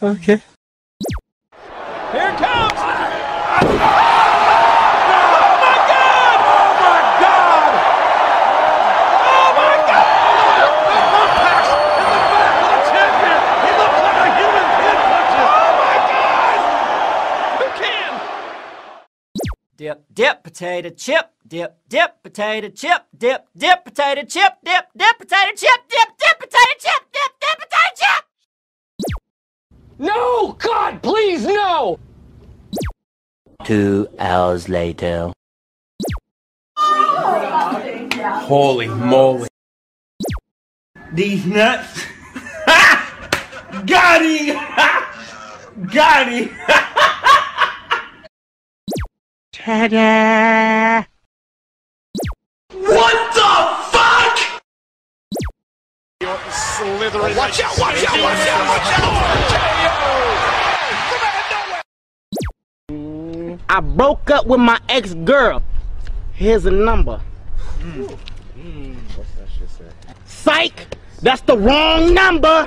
Okay. Here it comes! Oh my God! Oh my God! Oh my God! The impacts in the back of the champion! He looks like a human pin punches! Oh my God! Who can? Dip, dip, potato chip. Dip, dip, potato chip. Dip, dip, potato chip. Dip, dip, potato chip. Dip, dip, potato chip. Dip, dip, potato chip. No! God, please, no! 2 hours later. Holy moly. These nuts. Got him! Got him! Ta-da! What the fuck? Slithering. Watch out! Watch out! Watch out! Watch out! I broke up with my ex-girl. Here's a number. What's that shit say? Psych! That's the wrong number!